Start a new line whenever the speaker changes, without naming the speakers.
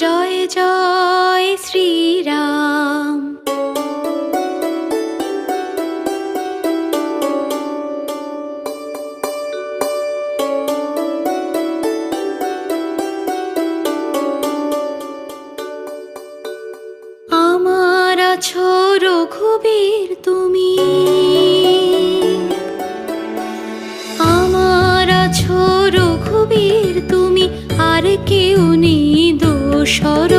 জয় জয় শ্রীরাম। আমার আছো রঘুবীর তুমি, আমার আছো রঘুবীর তুমি, আর কেউ নেই দোসর।